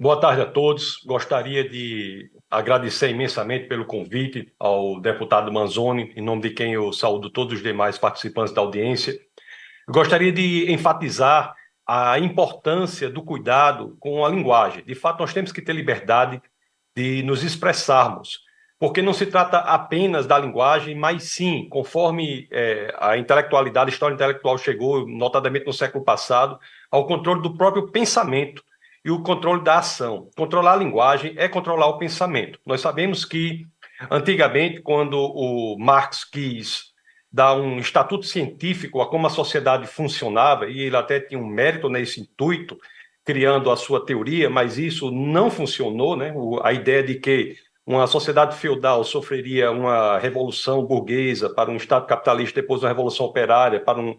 Boa tarde a todos. Gostaria de agradecer imensamente pelo convite ao deputado Manzoni, em nome de quem eu saúdo todos os demais participantes da audiência. Eu gostaria de enfatizar a importância do cuidado com a linguagem. De fato, nós temos que ter liberdade de nos expressarmos, porque não se trata apenas da linguagem, mas sim, conforme a intelectualidade, a história intelectual chegou, notadamente no século passado, ao controle do próprio pensamento e o controle da ação. Controlar a linguagem é controlar o pensamento. Nós sabemos que, antigamente, quando o Marx quis dar um estatuto científico a como a sociedade funcionava, e ele até tinha um mérito nesse intuito, criando a sua teoria, mas isso não funcionou, né? A ideia de que uma sociedade feudal sofreria uma revolução burguesa para um Estado capitalista, depois uma revolução operária para um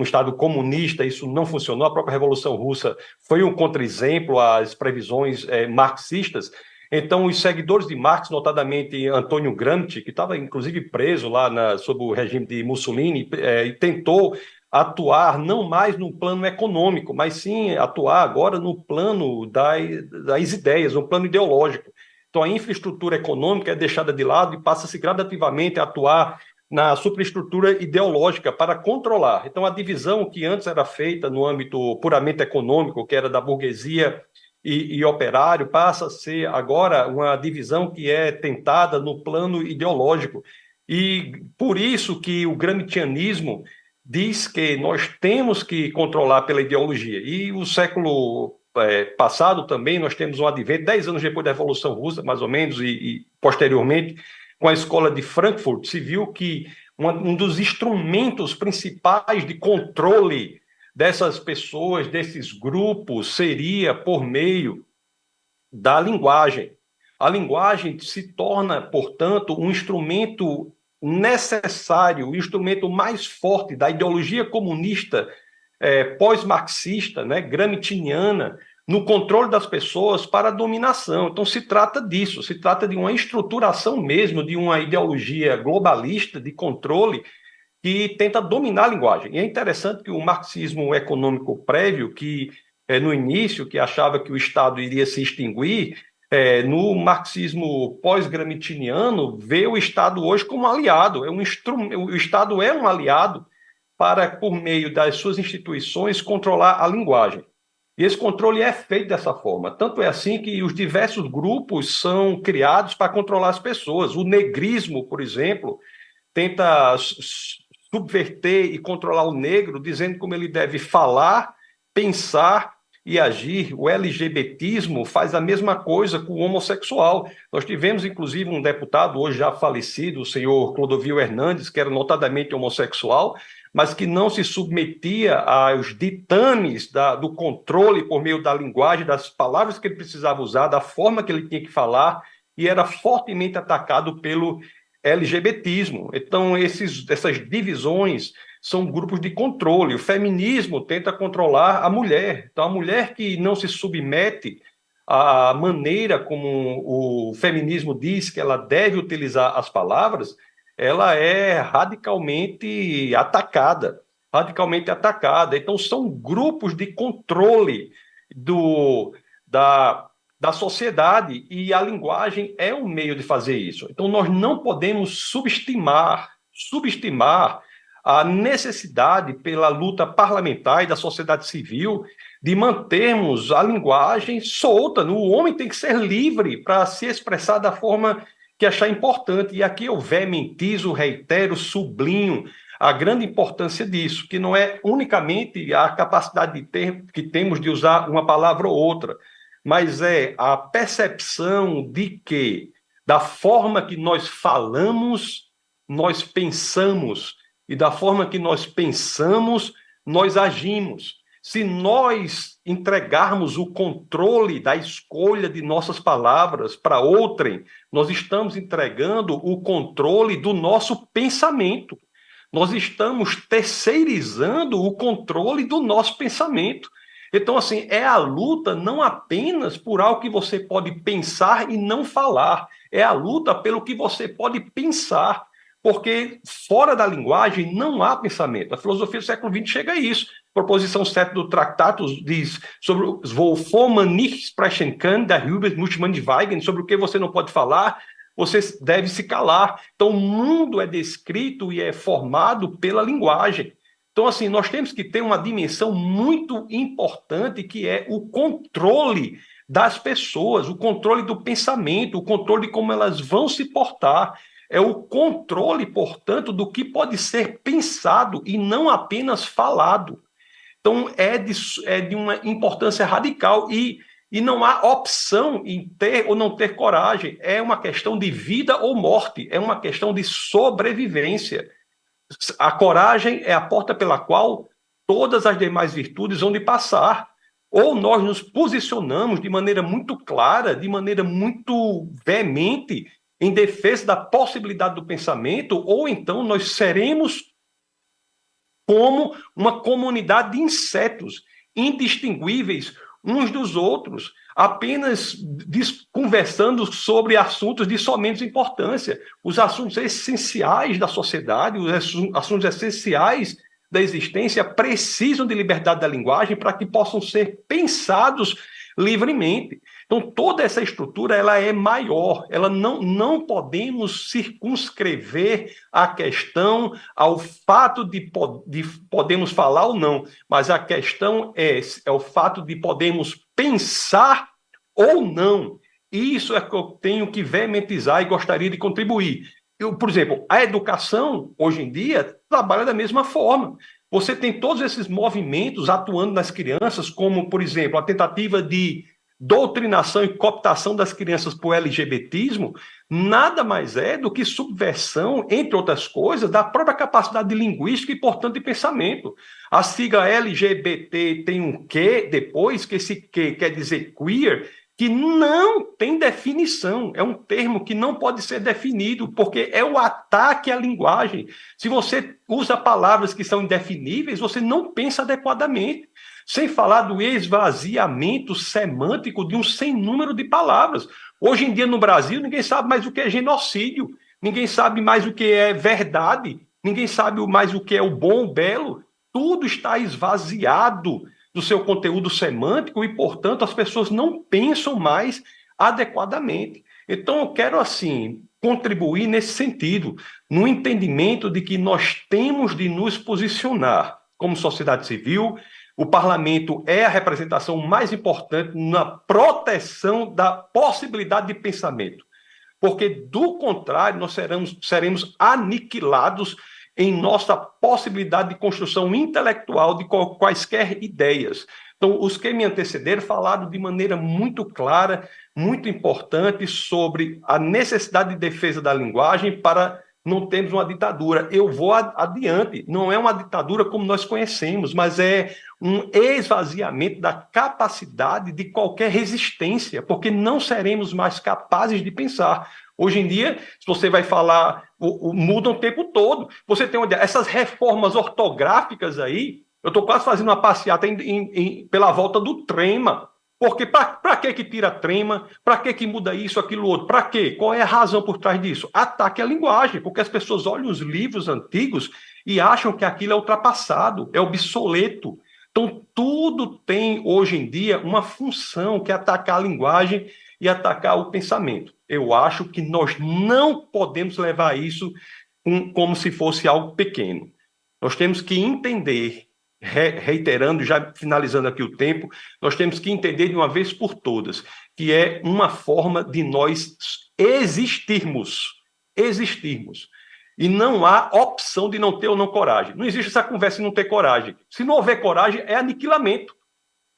Estado comunista, isso não funcionou. A própria Revolução Russa foi um contra-exemplo às previsões marxistas. Então, os seguidores de Marx, notadamente Antônio Gramsci, que estava inclusive preso lá sob o regime de Mussolini, e tentou atuar não mais no plano econômico, mas sim atuar agora no plano das ideias, no plano ideológico. Então, a infraestrutura econômica é deixada de lado e passa-se gradativamente a atuar na superestrutura ideológica para controlar. Então, a divisão que antes era feita no âmbito puramente econômico, que era da burguesia e operário, passa a ser agora uma divisão que é tentada no plano ideológico. E por isso que o gramscianismo diz que nós temos que controlar pela ideologia. E o século passado também, nós temos um advento, 10 anos depois da Revolução Russa, mais ou menos, e posteriormente, com a escola de Frankfurt, se viu que um dos instrumentos principais de controle dessas pessoas, desses grupos, seria por meio da linguagem. A linguagem se torna, portanto, um instrumento necessário, o instrumento mais forte da ideologia comunista pós-marxista, né, gramsciana, no controle das pessoas para a dominação. Então, se trata disso, se trata de uma estruturação mesmo, de uma ideologia globalista de controle que tenta dominar a linguagem. E é interessante que o marxismo econômico prévio, que no início, que achava que o Estado iria se extinguir, no marxismo pós-gramsciano, vê o Estado hoje como um aliado. O Estado é um aliado para, por meio das suas instituições, controlar a linguagem. E esse controle é feito dessa forma. Tanto é assim que os diversos grupos são criados para controlar as pessoas. O negrismo, por exemplo, tenta subverter e controlar o negro, dizendo como ele deve falar, pensar e agir. O LGBTismo faz a mesma coisa com o homossexual. Nós tivemos, inclusive, um deputado, hoje já falecido, o senhor Clodovil Hernandes, que era notadamente homossexual, mas que não se submetia aos ditames do controle por meio da linguagem, das palavras que ele precisava usar, da forma que ele tinha que falar, e era fortemente atacado pelo LGBTismo. Então, essas divisões são grupos de controle. O feminismo tenta controlar a mulher. Então, a mulher que não se submete à maneira como o feminismo diz que ela deve utilizar as palavras, ela é radicalmente atacada. Radicalmente atacada. Então, são grupos de controle da sociedade, e a linguagem é um meio de fazer isso. Então, nós não podemos subestimar a necessidade pela luta parlamentar e da sociedade civil de mantermos a linguagem solta. O homem tem que ser livre para se expressar da forma que achar importante. E aqui eu veementizo, reitero, sublinho a grande importância disso, que não é unicamente a capacidade que temos de usar uma palavra ou outra, mas é a percepção de que, da forma que nós falamos, nós pensamos, e da forma que nós pensamos, nós agimos. Se nós entregarmos o controle da escolha de nossas palavras para outrem, nós estamos entregando o controle do nosso pensamento. Nós estamos terceirizando o controle do nosso pensamento. Então, assim, é a luta não apenas por algo que você pode pensar e não falar, é a luta pelo que você pode pensar, porque fora da linguagem não há pensamento. A filosofia do século XX chega a isso. proposição 7 do Tratado diz sobre os wovon man nicht sprechen kann, darüber muss man schweigen, sobre o que você não pode falar, você deve se calar. Então, o mundo é descrito e é formado pela linguagem. Então, assim, nós temos que ter uma dimensão muito importante, que é o controle das pessoas, o controle do pensamento, o controle de como elas vão se portar. É o controle, portanto, do que pode ser pensado e não apenas falado. Então, é de uma importância radical e não há opção em ter ou não ter coragem. É uma questão de vida ou morte, é uma questão de sobrevivência. A coragem é a porta pela qual todas as demais virtudes vão de passar. Ou nós nos posicionamos de maneira muito clara, de maneira muito veemente, em defesa da possibilidade do pensamento, ou então nós seremos como uma comunidade de insetos, indistinguíveis uns dos outros, apenas conversando sobre assuntos de somente importância, os assuntos essenciais da sociedade, os assuntos essenciais da existência precisam de liberdade da linguagem para que possam ser pensados livremente. Então, toda essa estrutura ela é maior, ela não podemos circunscrever a questão ao fato de podermos falar ou não, mas a questão é o fato de podermos pensar ou não. Isso é que eu tenho que veementizar e gostaria de contribuir. Por exemplo, a educação, hoje em dia, trabalha da mesma forma. Você tem todos esses movimentos atuando nas crianças, como, por exemplo, a tentativa de doutrinação e cooptação das crianças por LGBTismo, nada mais é do que subversão, entre outras coisas, da própria capacidade de linguística e, portanto, de pensamento. A sigla LGBT tem um Q depois, que esse Q quer dizer queer, que não tem definição, é um termo que não pode ser definido, porque é o ataque à linguagem. Se você usa palavras que são indefiníveis, você não pensa adequadamente. Sem falar do esvaziamento semântico de um sem número de palavras. Hoje em dia, no Brasil, ninguém sabe mais o que é genocídio, ninguém sabe mais o que é verdade, ninguém sabe mais o que é o bom, o belo. Tudo está esvaziado do seu conteúdo semântico e, portanto, as pessoas não pensam mais adequadamente. Então, eu quero, assim, contribuir nesse sentido, no entendimento de que nós temos de nos posicionar como sociedade civil. O parlamento é a representação mais importante na proteção da possibilidade de pensamento, porque, do contrário, nós seremos aniquilados em nossa possibilidade de construção intelectual de quaisquer ideias. Então, os que me antecederam falaram de maneira muito clara, muito importante, sobre a necessidade de defesa da linguagem para não termos uma ditadura. Eu vou adiante, não é uma ditadura como nós conhecemos, mas é um esvaziamento da capacidade de qualquer resistência, porque não seremos mais capazes de pensar. Hoje em dia, se você vai falar, muda o tempo todo. Você tem essas reformas ortográficas aí, eu estou quase fazendo uma passeata pela volta do trema. Porque para que tira a trema? Para que muda isso, aquilo, outro? Para quê? Qual é a razão por trás disso? Ataque à linguagem, porque as pessoas olham os livros antigos e acham que aquilo é ultrapassado, é obsoleto. Então, tudo tem, hoje em dia, uma função, que é atacar a linguagem e atacar o pensamento. Eu acho que nós não podemos levar isso como se fosse algo pequeno. Nós temos que entender, reiterando, já finalizando aqui o tempo, nós temos que entender de uma vez por todas que é uma forma de nós existirmos. E não há opção de não ter ou não coragem. Não existe essa conversa de não ter coragem. Se não houver coragem, é aniquilamento.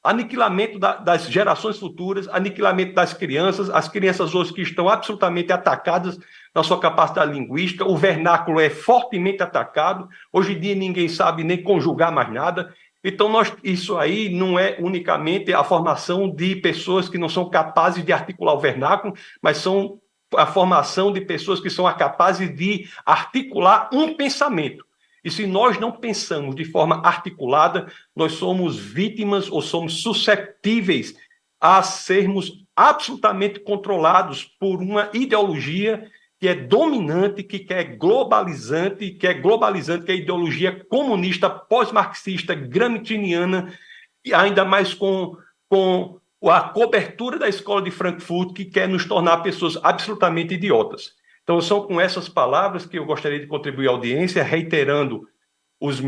Aniquilamento das gerações futuras, aniquilamento das crianças, as crianças hoje que estão absolutamente atacadas na sua capacidade linguística, o vernáculo é fortemente atacado, hoje em dia ninguém sabe nem conjugar mais nada. Então, isso aí não é unicamente a formação de pessoas que não são capazes de articular o vernáculo, mas são a formação de pessoas que são capazes de articular um pensamento. E se nós não pensamos de forma articulada, nós somos vítimas ou somos susceptíveis a sermos absolutamente controlados por uma ideologia que é dominante, que é globalizante, que é a ideologia comunista, pós-marxista, gramsciana, e ainda mais com a cobertura da escola de Frankfurt, que quer nos tornar pessoas absolutamente idiotas. Então, são com essas palavras que eu gostaria de contribuir à audiência, reiterando as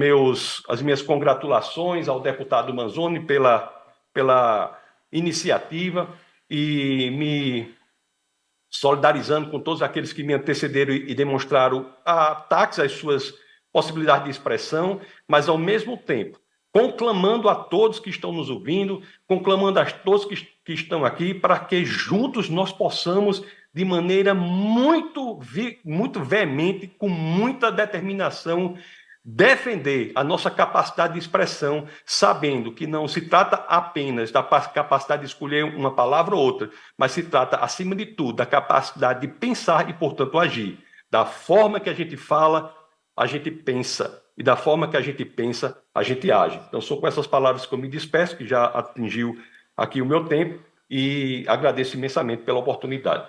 minhas congratulações ao deputado Manzoni pela iniciativa e me solidarizando com todos aqueles que me antecederam e demonstraram ataques às suas possibilidades de expressão, mas, ao mesmo tempo, conclamando a todos que estão nos ouvindo, conclamando a todos que estão aqui, para que juntos nós possamos, de maneira muito veemente, com muita determinação, defender a nossa capacidade de expressão, sabendo que não se trata apenas da capacidade de escolher uma palavra ou outra, mas se trata, acima de tudo, da capacidade de pensar e, portanto, agir. Da forma que a gente fala, a gente pensa. E da forma que a gente pensa, a gente age. Então, são com essas palavras que eu me despeço, que já atingiu aqui o meu tempo, e agradeço imensamente pela oportunidade.